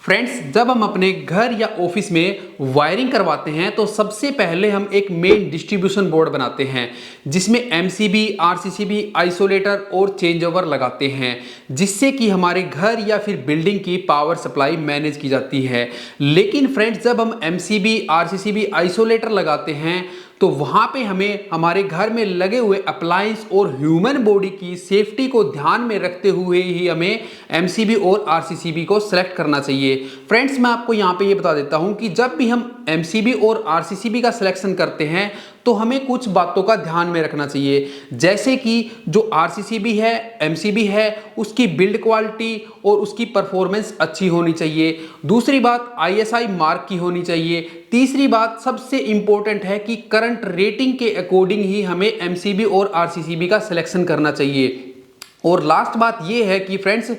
Friends, जब हम अपने घर या ऑफिस में वायरिंग करवाते हैं तो सबसे पहले हम एक मेन डिस्ट्रीब्यूशन बोर्ड बनाते हैं जिसमें एमसीबी, आरसीसीबी, आइसोलेटर और चेंज ओवर लगाते हैं, जिससे कि हमारे घर या फिर बिल्डिंग की पावर सप्लाई मैनेज की जाती है। लेकिन फ्रेंड्स, जब हम एमसीबी, आरसीसीबी, आइसोलेटर लगाते हैं तो वहां पे हमें हमारे घर में लगे हुए अप्लायंस और ह्यूमन बॉडी की सेफ्टी को ध्यान में रखते हुए ही हमें एमसीबी और आरसीसीबी को सेलेक्ट करना चाहिए। फ्रेंड्स, मैं आपको यहाँ पे ये बता देता हूँ कि जब भी हम एमसीबी और आरसीसीबी का सिलेक्शन करते हैं तो हमें कुछ बातों का ध्यान में रखना चाहिए, जैसे कि जो आरसीसीबी है, एमसीबी है, उसकी बिल्ड क्वालिटी और उसकी परफॉर्मेंस अच्छी होनी चाहिए। दूसरी बात, आईएसआई मार्क की होनी चाहिए। तीसरी बात सबसे इंपॉर्टेंट है कि करंट रेटिंग के अकॉर्डिंग ही हमें एमसीबी और आरसीसीबी का सिलेक्शन करना चाहिए। और लास्ट बात यह है कि फ्रेंड्स,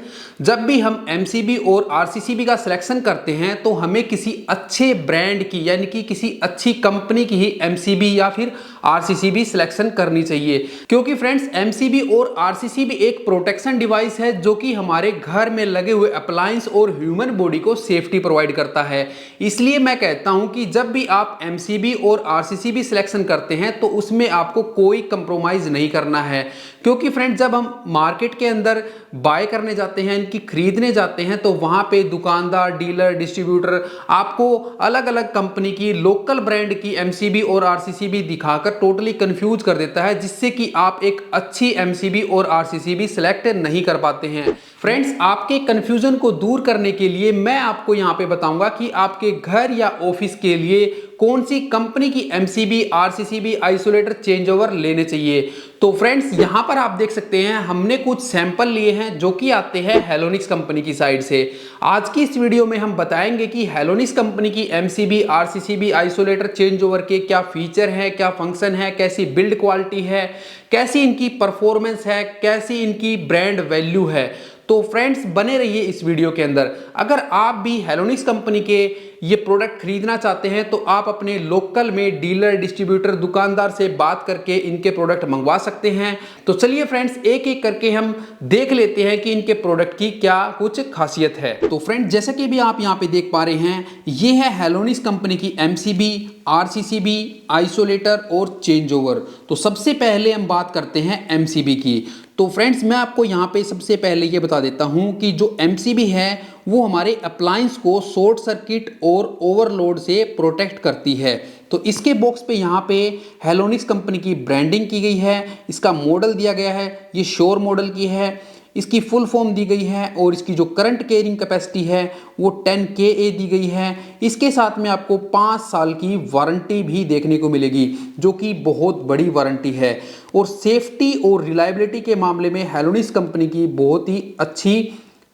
जब भी हम एमसीबी और आरसीसीबी का सिलेक्शन करते हैं तो हमें किसी अच्छे ब्रांड की यानी कि किसी अच्छी कंपनी की ही एमसीबी या फिर आरसीसीबी सिलेक्शन करनी चाहिए, क्योंकि फ्रेंड्स एमसीबी और आरसीसीबी एक प्रोटेक्शन डिवाइस है जो कि हमारे घर में लगे हुए अप्लायंस और ह्यूमन बॉडी को सेफ्टी प्रोवाइड करता है। इसलिए मैं कहता हूं कि जब भी आप एमसीबी और आरसीसीबी सिलेक्शन करते हैं तो उसमें आपको कोई कंप्रोमाइज नहीं करना है, क्योंकि फ्रेंड्स जब हम मार्केट के अंदर बाय करने जाते हैं, इनकी खरीदने जाते हैं, तो वहां पे दुकानदार, डीलर, डिस्ट्रीब्यूटर आपको अलग अलग कंपनी की लोकल ब्रांड की एमसीबी और आरसीसीबी दिखाकर टोटली कंफ्यूज कर देता है, जिससे कि आप एक अच्छी एमसीबी और आरसीसीबी सिलेक्ट नहीं कर पाते हैं। फ्रेंड्स, आपके कंफ्यूजन को दूर करने के लिए मैं आपको यहां पे बताऊंगा कि आपके घर या ऑफिस के लिए कौन सी कंपनी की MCB, RCCB, isolator, change over लेने चाहिए। तो फ्रेंड्स, यहां पर आप देख सकते हैं हमने कुछ सैंपल लिए हैं जो कि आते हैं हेलोनिक्स कंपनी की साइड से। आज की इस वीडियो में हम बताएंगे कि हेलोनिक्स कंपनी की MCB, RCCB, isolator, change over के क्या फीचर हैं, क्या फंक्शन है, कैसी बिल्ड क्वालिटी है, कैसी इनकी परफॉर्मेंस है, कैसी इनकी ब्रांड वैल्यू है। तो फ्रेंड्स, बने रहिए इस वीडियो के अंदर। अगर आप भी हेलोनिक्स कंपनी के ये प्रोडक्ट खरीदना चाहते हैं तो आप अपने लोकल में डीलर, डिस्ट्रीब्यूटर, दुकानदार से बात करके इनके प्रोडक्ट मंगवा सकते हैं। तो चलिए फ्रेंड्स, एक एक करके हम देख लेते हैं कि इनके प्रोडक्ट की क्या कुछ खासियत है। तो फ्रेंड्स, जैसा कि भी आप यहाँ पे देख पा रहे हैं, ये है हेलोनिक्स कंपनी की एमसीबी, आरसीसीबी, आइसोलेटर और चेंज ओवर। तो सबसे पहले हम बात करते हैं एमसीबी की। तो फ्रेंड्स, मैं आपको यहाँ पे सबसे पहले ये बता देता हूँ कि जो एमसीबी है वो हमारे अप्लायंस को शॉर्ट सर्किट और ओवरलोड से प्रोटेक्ट करती है। तो इसके बॉक्स पे यहाँ पे हेलोनिक्स कंपनी की ब्रांडिंग की गई है, इसका मॉडल दिया गया है, ये श्योर मॉडल की है, इसकी फुल फॉर्म दी गई है और इसकी जो करंट कैरिंग कैपेसिटी है वो 10 kA दी गई है। इसके साथ में आपको 5 साल की वारंटी भी देखने को मिलेगी, जो कि बहुत बड़ी वारंटी है। और सेफ्टी और रिलायबिलिटी के मामले में हेलोनिक्स कंपनी की बहुत ही अच्छी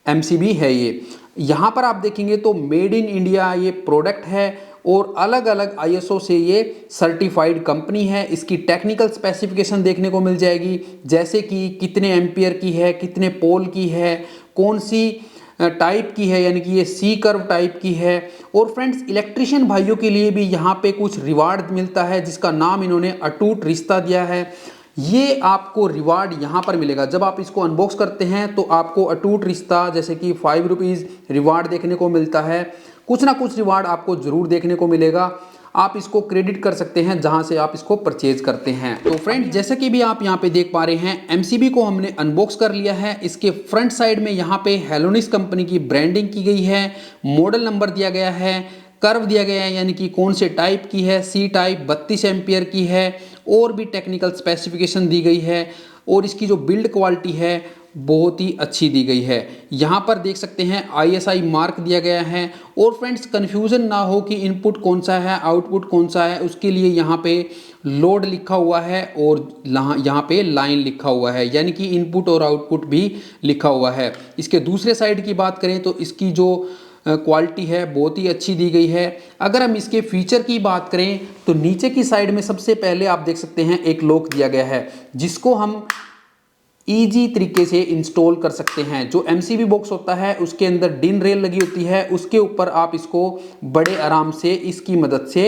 एमसीबी है ये। यहाँ पर आप देखेंगे तो मेड इन इंडिया ये प्रोडक्ट है और अलग अलग आईएसओ से ये सर्टिफाइड कंपनी है। इसकी टेक्निकल स्पेसिफिकेशन देखने को मिल जाएगी, जैसे कि कितने एम्पियर की है, कितने पोल की है, कौन सी टाइप की है, यानी कि ये सी कर्व टाइप की है। और फ्रेंड्स, इलेक्ट्रिशियन भाइयों के लिए भी यहाँ पे कुछ रिवार्ड मिलता है जिसका नाम इन्होंने अटूट रिश्ता दिया है। ये आपको रिवार्ड यहाँ पर मिलेगा। जब आप इसको अनबॉक्स करते हैं तो आपको अटूट रिश्ता जैसे कि 5 रुपीज़ रिवार्ड देखने को मिलता है। कुछ ना कुछ रिवार्ड आपको जरूर देखने को मिलेगा। आप इसको क्रेडिट कर सकते हैं जहां से आप इसको परचेज करते हैं। तो फ्रेंड, जैसे कि भी आप यहां पे देख पा रहे हैं, एमसीबी को हमने अनबॉक्स कर लिया है। इसके फ्रंट साइड में यहां पे हेलोनिक्स कंपनी की ब्रांडिंग की गई है, मॉडल नंबर दिया गया है, कर्व दिया गया है यानी कि कौन से टाइप की है, सी टाइप 32 एम्पियर की है, और भी टेक्निकल स्पेसिफिकेशन दी गई है। और इसकी जो बिल्ड क्वालिटी है बहुत ही अच्छी दी गई है। यहाँ पर देख सकते हैं आईएसआई मार्क दिया गया है। और फ्रेंड्स, कन्फ्यूज़न ना हो कि इनपुट कौन सा है, आउटपुट कौन सा है, उसके लिए यहाँ पे लोड लिखा हुआ है और यहाँ पे लाइन लिखा हुआ है, यानी कि इनपुट और आउटपुट भी लिखा हुआ है। इसके दूसरे साइड की बात करें तो इसकी जो क्वालिटी है बहुत ही अच्छी दी गई है। अगर हम इसके फीचर की बात करें तो नीचे की साइड में सबसे पहले आप देख सकते हैं एक लॉक दिया गया है, जिसको हम ईजी तरीके से इंस्टॉल कर सकते हैं। जो एमसीबी बॉक्स होता है उसके अंदर डिन रेल लगी होती है, उसके ऊपर आप इसको बड़े आराम से इसकी मदद से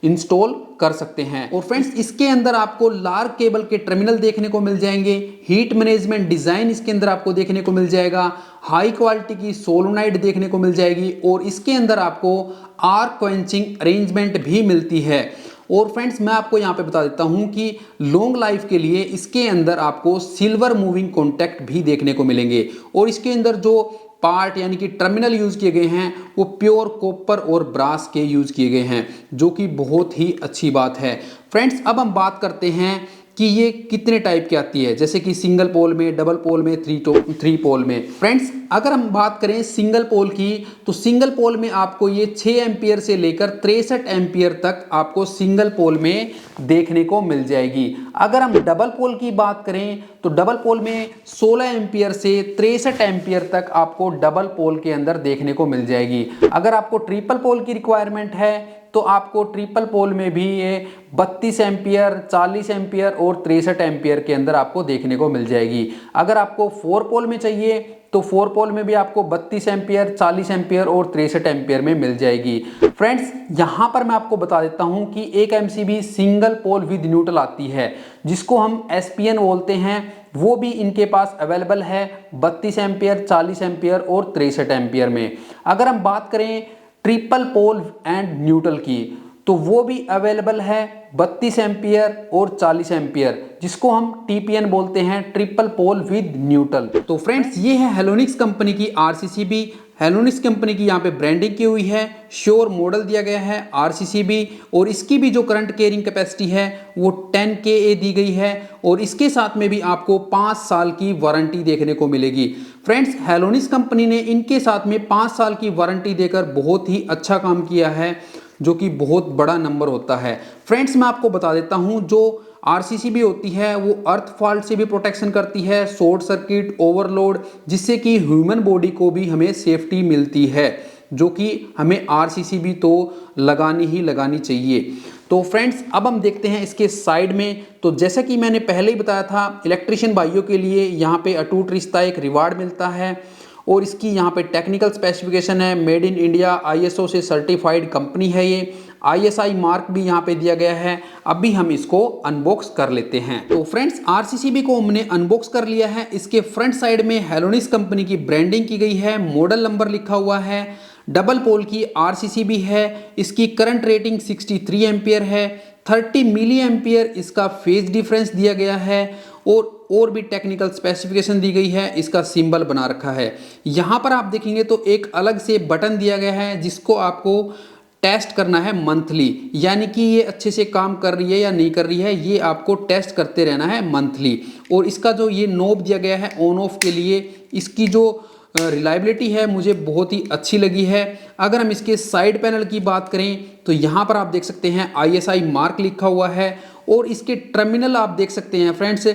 इंस्टॉल कर सकते हैं। और फ्रेंड्स इसके अंदर आपको लार्ज केबल के टर्मिनल देखने को मिल जाएंगे, हीट मैनेजमेंट डिजाइन इसके अंदर आपको देखने को मिल जाएगा, हाई क्वालिटी की सोलोनाइड देखने को मिल जाएगी और इसके अंदर आपको आर्क क्वेंचिंग अरेंजमेंट भी मिलती है। और फ्रेंड्स मैं आपको यहाँ पे बता देता हूँ कि लॉन्ग लाइफ के लिए इसके अंदर आपको सिल्वर मूविंग कॉन्टैक्ट भी देखने को मिलेंगे और इसके अंदर जो पार्ट यानी कि टर्मिनल यूज किए गए हैं वो प्योर कॉपर और ब्रास के यूज किए गए हैं, जो कि बहुत ही अच्छी बात है। फ्रेंड्स अब हम बात करते हैं कि ये कितने टाइप की आती है, जैसे कि सिंगल पोल में, डबल पोल में, थ्री पोल में। फ्रेंड्स अगर हम बात करें सिंगल पोल की, तो सिंगल पोल में आपको ये 6 एम्पियर से लेकर 63 एम्पियर तक आपको सिंगल पोल में देखने को मिल जाएगी। अगर हम डबल पोल की बात करें तो डबल पोल में 16 एम्पियर से 63 एम्पियर तक आपको डबल पोल के अंदर देखने को मिल जाएगी। अगर आपको ट्रिपल पोल की रिक्वायरमेंट है तो आपको ट्रिपल पोल में भी ये 32 एम्पियर, 40 एम्पियर और 63 एम्पियर के अंदर आपको देखने को मिल जाएगी। अगर आपको 4 पोल में चाहिए तो 4 पोल में भी आपको 32 एम्पियर, 40 एम्पियर और 63 एम्पियर में मिल जाएगी। फ्रेंड्स यहाँ पर मैं आपको बता देता हूँ कि एक MCB single pole with neutral आती है, जिसको हम एसपीएन बोलते हैं, वो भी इनके पास अवेलेबल है 32 एम्पियर, 40 एम्पियर और 63 एम्पियर में। अगर हम बात करें ट्रिपल पोल एंड न्यूट्रल की, तो वो भी अवेलेबल है 32 एम्पियर और 40 एम्पियर, जिसको हम टीपीएन बोलते हैं, ट्रिपल पोल विद न्यूट्रल। तो फ्रेंड्स ये है हेलोनिक्स कंपनी की आरसीसीबी। हेलोनिक्स कंपनी की यहाँ पे ब्रांडिंग की हुई है, श्योर मॉडल दिया गया है आरसीसीबी, और इसकी भी जो करंट कैरिंग कैपेसिटी है वो 10 kA दी गई है और इसके साथ में भी आपको 5 साल की वारंटी देखने को मिलेगी। फ्रेंड्स हेलोनिक्स कंपनी ने इनके साथ में 5 साल की वारंटी देकर बहुत ही अच्छा काम किया है, जो कि बहुत बड़ा नंबर होता है। फ्रेंड्स मैं आपको बता देता हूँ, जो आरसीसीबी होती है वो अर्थ फॉल्ट से भी प्रोटेक्शन करती है, शॉर्ट सर्किट, ओवरलोड, जिससे कि ह्यूमन बॉडी को भी हमें सेफ्टी मिलती है, जो कि हमें आरसीसीबी तो लगानी ही लगानी चाहिए। तो फ्रेंड्स अब हम देखते हैं इसके साइड में। तो जैसा कि मैंने पहले ही बताया था, इलेक्ट्रिशियन भाइयों के लिए यहाँ पे अटूट रिश्ता एक रिवार्ड मिलता है और इसकी यहाँ पे टेक्निकल स्पेसिफिकेशन है, मेड इन इंडिया, आईएसओ से सर्टिफाइड कंपनी है ये, आईएसआई मार्क भी यहाँ पे दिया गया है। अभी हम इसको अनबॉक्स कर लेते हैं। तो फ्रेंड्स आरसीसीबी को हमने अनबॉक्स कर लिया है। इसके फ्रंट साइड में हेलोनिक्स कंपनी की ब्रांडिंग की गई है, मॉडल नंबर लिखा हुआ है, डबल पोल की आरसीसीबी है, इसकी करंट रेटिंग 63 एम्पियर है, 30 मिली एम्पियर इसका फेज डिफरेंस दिया गया है और भी टेक्निकल स्पेसिफिकेशन दी गई है, इसका सिंबल बना रखा है। यहाँ पर आप देखेंगे तो एक अलग से बटन दिया गया है, जिसको आपको टेस्ट करना है मंथली, यानी कि ये अच्छे से काम कर रही है या नहीं कर रही है, ये आपको टेस्ट करते रहना है मंथली। और इसका जो ये नॉब दिया गया है ऑन ऑफ के लिए, इसकी जो रिलायबिलिटी है मुझे बहुत ही अच्छी लगी है। अगर हम इसके साइड पैनल की बात करें तो यहाँ पर आप देख सकते हैं आईएसआई मार्क लिखा हुआ है और इसके टर्मिनल आप देख सकते हैं friends,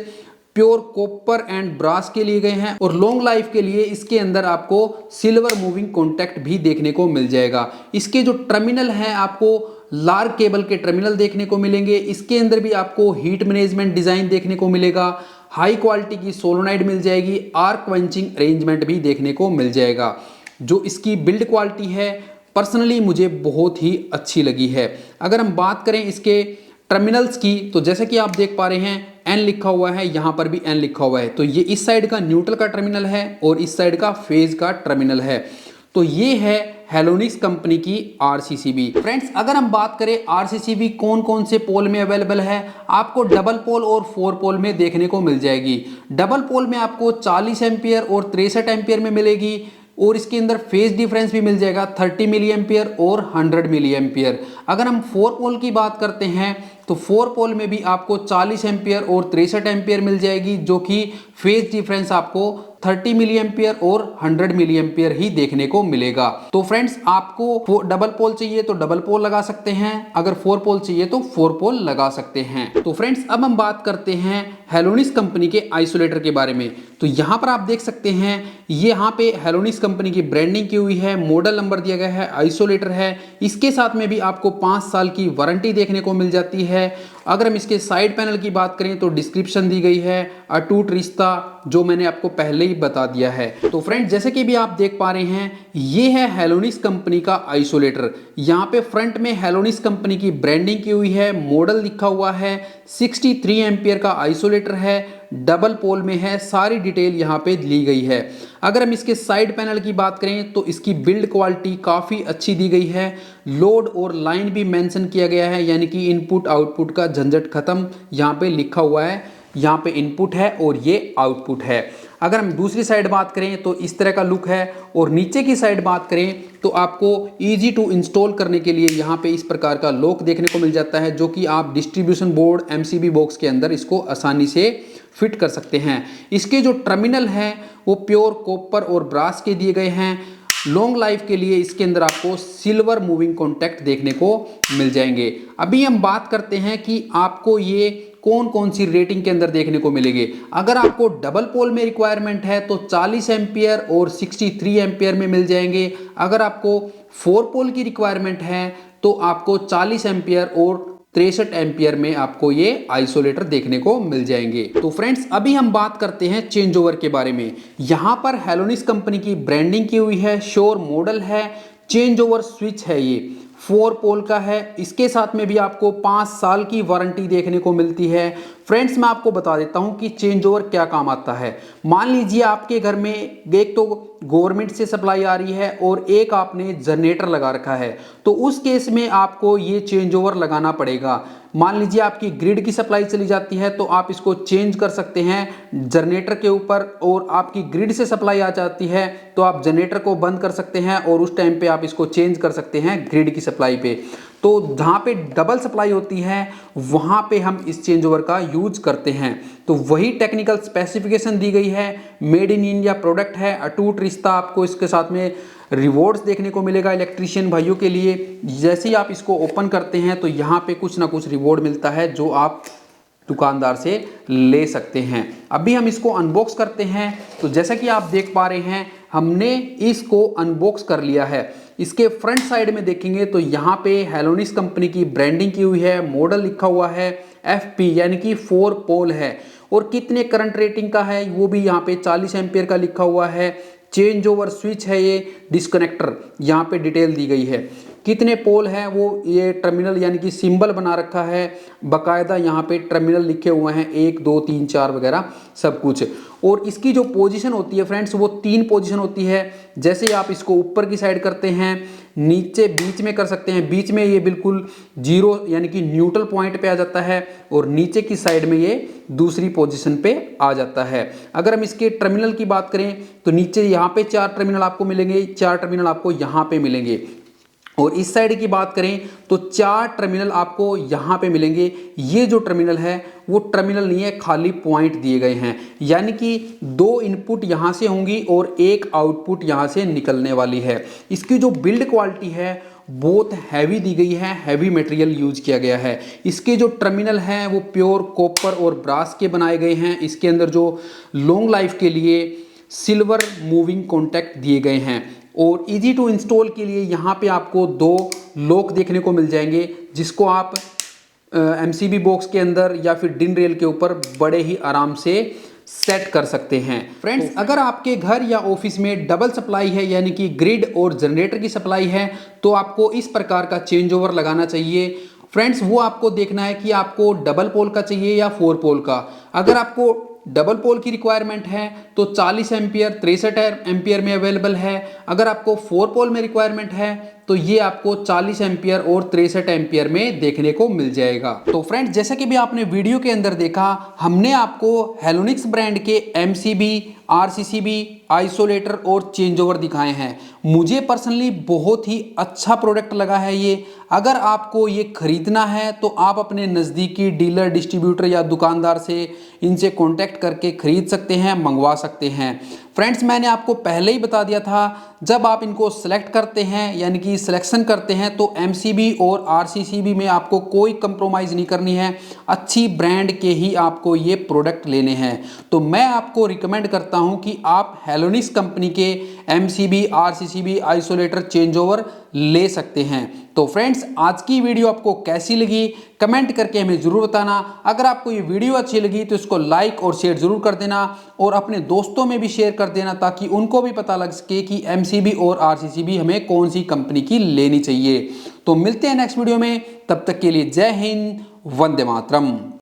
pure copper and brass के लिए गए हैं और लॉन्ग लाइफ के लिए इसके अंदर आपको सिल्वर मूविंग कॉन्टैक्ट भी देखने को मिल जाएगा। इसके जो टर्मिनल हैं आपको लार्ज केबल के टर्मिनल देखने को मिलेंगे। इसके अंदर भी आपको हीट मैनेजमेंट डिजाइन देखने को मिलेगा, हाई क्वालिटी की सोलोनाइड मिल जाएगी, आर्क क्वेंचिंग अरेंजमेंट भी देखने को मिल जाएगा। जो इसकी बिल्ड क्वालिटी है पर्सनली मुझे बहुत ही अच्छी लगी है। अगर हम बात करें इसके टर्मिनल्स की, तो जैसे कि आप देख पा रहे हैं एन लिखा हुआ है, यहाँ पर भी एन लिखा हुआ है, तो ये इस साइड का न्यूट्रल का टर्मिनल है और इस साइड का फेज का टर्मिनल है। तो ये है हेलोनिक्स कंपनी की आरसीसीबी। फ्रेंड्स अगर हम बात करें आरसीसीबी कौन कौन से पोल में अवेलेबल है, आपको डबल पोल और 4 पोल में देखने को मिल जाएगी। डबल पोल में आपको 40 एम्पियर और 63 एम्पियर में मिलेगी और इसके अंदर फेज डिफरेंस भी मिल जाएगा 30 मिली एम्पियर और 100 मिली एम्पियर। अगर हम 4 पोल की बात करते हैं तो 4 पोल में भी आपको 40 एम्पियर और 63 एम्पियर मिल जाएगी, जो कि फेज डिफरेंस आपको 30 मिली एम्पियर और 100 मिली एम्पियर ही देखने को मिलेगा। तो फ्रेंड्स आपको डबल पोल चाहिए तो डबल पोल लगा सकते हैं, अगर 4 पोल चाहिए तो 4 पोल लगा सकते हैं। तो फ्रेंड्स अब हम बात करते हैं हेलोनिक्स कंपनी के आइसोलेटर के बारे में। तो यहाँ पर आप देख सकते हैं ये यहाँ पे हेलोनिक्स कंपनी की ब्रांडिंग की हुई है, मॉडल नंबर दिया गया है, आइसोलेटर है। इसके साथ में भी आपको 5 साल की वारंटी देखने को मिल जाती है अगर हम इसके साइड पैनल की बात करें तो डिस्क्रिप्शन दी गई है, अटूट रिश्ता, जो मैंने आपको पहले ही बता दिया है। तो फ्रेंड्स जैसे कि भी आप देख पा रहे हैं, ये है हेलोनिक्स कंपनी का आइसोलेटर। यहाँ पे फ्रंट में हेलोनिक्स कंपनी की ब्रांडिंग की हुई है, मॉडल लिखा हुआ है, 63 एम्पियर का आइसोलेटर है, डबल पोल में है, सारी डिटेल यहाँ पे ली गई है। अगर हम इसके साइड पैनल की बात करें तो इसकी बिल्ड क्वालिटी काफ़ी अच्छी दी गई है। लोड और लाइन भी मेंशन किया गया है, यानी कि इनपुट आउटपुट का झंझट खत्म, यहाँ पे लिखा हुआ है। यहाँ पे इनपुट है और ये आउटपुट है। अगर हम दूसरी साइड बात करें तो इस तरह का लुक है, और नीचे की साइड बात करें तो आपको इजी टू इंस्टॉल करने के लिए यहाँ पे इस प्रकार का लॉक देखने को मिल जाता है, जो कि आप डिस्ट्रीब्यूशन बोर्ड एमसीबी बॉक्स के अंदर इसको आसानी से फिट कर सकते हैं। इसके जो टर्मिनल हैं वो प्योर कॉपर और ब्रास के दिए गए हैं। लॉन्ग लाइफ के लिए इसके अंदर आपको सिल्वर मूविंग कॉन्टैक्ट देखने को मिल जाएंगे। अभी हम बात करते हैं कि आपको ये कौन कौन सी रेटिंग के अंदर देखने को मिलेंगे। अगर आपको डबल पोल में रिक्वायरमेंट है तो 40 एम्पियर और 63 एम्पियर में मिल जाएंगे। अगर आपको 4 पोल की रिक्वायरमेंट है तो आपको 40 एम्पियर और 63 एम्पियर में आपको ये आइसोलेटर देखने को मिल जाएंगे। तो फ्रेंड्स अभी हम बात करते हैं चेंज ओवर के बारे में। यहाँ पर हेलोनिक्स कंपनी की ब्रांडिंग की हुई है, श्योर मॉडल है, चेंज ओवर स्विच है, ये 4 पोल का है। इसके साथ में भी आपको 5 साल की वारंटी देखने को मिलती है। फ्रेंड्स मैं आपको बता देता हूं कि चेंज ओवर क्या काम आता है। मान लीजिए आपके घर में एक तो गवर्नमेंट से सप्लाई आ रही है और एक आपने जनरेटर लगा रखा है, तो उस केस में आपको ये चेंज ओवर लगाना पड़ेगा। मान लीजिए आपकी ग्रिड की सप्लाई चली जाती है तो आप इसको चेंज कर सकते हैं जनरेटर के ऊपर, और आपकी ग्रिड से सप्लाई आ जाती है तो आप जनरेटर को बंद कर सकते हैं और उस टाइम पे आप इसको चेंज कर सकते हैं ग्रिड की सप्लाई पे। तो जहाँ पे डबल सप्लाई होती है वहाँ पे हम इस चेंज ओवर का यूज करते हैं। तो वही टेक्निकल स्पेसिफिकेशन दी गई है, मेड इन इंडिया प्रोडक्ट है, अटूट रिश्ता। आपको इसके साथ में रिवॉर्ड्स देखने को मिलेगा इलेक्ट्रीशियन भाइयों के लिए। जैसे ही आप इसको ओपन करते हैं तो यहाँ पे कुछ ना कुछ रिवॉर्ड मिलता है जो आप दुकानदार से ले सकते हैं। अभी हम इसको अनबॉक्स करते हैं। तो जैसा कि आप देख पा रहे हैं, हमने इसको अनबॉक्स कर लिया है। इसके फ्रंट साइड में देखेंगे तो यहाँ पे हेलोनिक्स कंपनी की ब्रांडिंग की हुई है, मॉडल लिखा हुआ है, FP यानी कि 4 पोल है, और कितने करंट रेटिंग का है वो भी यहाँ पे 40 एम्पियर का लिखा हुआ है। चेंज ओवर स्विच है, ये डिस्कनेक्टर यहाँ पे डिटेल दी गई है। कितने पोल है वो ये टर्मिनल यानी कि सिंबल बना रखा है, बकायदा यहाँ पे टर्मिनल लिखे हुए हैं 1 2 3 4 वगैरह सब कुछ। और इसकी जो पोजीशन होती है फ्रेंड्स वो 3 पोजीशन होती है। जैसे ही आप इसको ऊपर की साइड करते हैं, नीचे बीच में कर सकते हैं, बीच में ये बिल्कुल जीरो यानी कि न्यूट्रल पॉइंट पे आ जाता है, और नीचे की साइड में ये दूसरी पोजीशन पे आ जाता है। अगर हम इसके टर्मिनल की बात करें तो नीचे यहाँ पे 4 टर्मिनल आपको मिलेंगे, 4 टर्मिनल आपको यहाँ पे मिलेंगे, और इस साइड की बात करें तो 4 टर्मिनल आपको यहाँ पे मिलेंगे। ये जो टर्मिनल है वो टर्मिनल नहीं है, खाली पॉइंट दिए गए हैं, यानी कि 2 इनपुट यहाँ से होंगी और 1 आउटपुट यहाँ से निकलने वाली है। इसकी जो बिल्ड क्वालिटी है बहुत हैवी दी गई है, हैवी मटेरियल यूज किया गया है। इसके जो टर्मिनल हैं वो प्योर कॉपर और ब्रास के बनाए गए हैं। इसके अंदर जो लॉन्ग लाइफ के लिए सिल्वर मूविंग कॉन्टैक्ट दिए गए हैं, और इजी टू इंस्टॉल के लिए यहाँ पे आपको 2 लॉक देखने को मिल जाएंगे, जिसको आप एमसीबी बॉक्स के अंदर या फिर डिन रेल के ऊपर बड़े ही आराम से सेट कर सकते हैं। फ्रेंड्स अगर आपके घर या ऑफिस में डबल सप्लाई है यानी कि ग्रिड और जनरेटर की सप्लाई है तो आपको इस प्रकार का चेंज ओवर लगाना चाहिए। फ्रेंड्स वो आपको देखना है कि आपको डबल पोल का चाहिए या 4 पोल का। अगर आपको डबल पोल की रिक्वायरमेंट है तो 40 एम्पियर 63 एम्पियर में अवेलेबल है। अगर आपको 4 पोल में रिक्वायरमेंट है तो ये आपको 40 एम्पियर और 63 एम्पियर में देखने को मिल जाएगा। तो फ्रेंड्स जैसा कि भी आपने वीडियो के अंदर देखा, हमने आपको हेलोनिक्स ब्रांड के एमसीबी, आरसीसीबी, आइसोलेटर और चेंज ओवर दिखाए हैं। मुझे पर्सनली बहुत ही अच्छा प्रोडक्ट लगा है ये। अगर आपको ये खरीदना है तो आप अपने नज़दीकी डीलर, डिस्ट्रीब्यूटर या दुकानदार से इनसे कॉन्टैक्ट करके खरीद सकते हैं, मंगवा सकते हैं। फ्रेंड्स मैंने आपको पहले ही बता दिया था, जब आप इनको सेलेक्ट करते हैं यानी कि सिलेक्शन करते हैं तो एमसीबी और आरसीसीबी में आपको कोई कंप्रोमाइज़ नहीं करनी है, अच्छी ब्रांड के ही आपको ये प्रोडक्ट लेने हैं। तो मैं आपको रिकमेंड करता हूं कि आप हेलोनिक्स कंपनी के MCB, RCCB, isolator, change over ले सकते हैं। तो फ्रेंड्स, आज की वीडियो आपको कैसी लगी कमेंट करके हमें ज़रूर बताना। अगर आपको ये वीडियो अच्छी लगी तो इसको लाइक और शेयर ज़रूर कर देना और अपने दोस्तों में भी शेयर कर देना, ताकि उनको भी पता लग सके कि एमसीबी और आरसीसीबी हमें कौन सी कंपनी की लेनी चाहिए। तो मिलते हैं नेक्स्ट वीडियो में, तब तक के लिए जय हिंद, वंदे मातरम।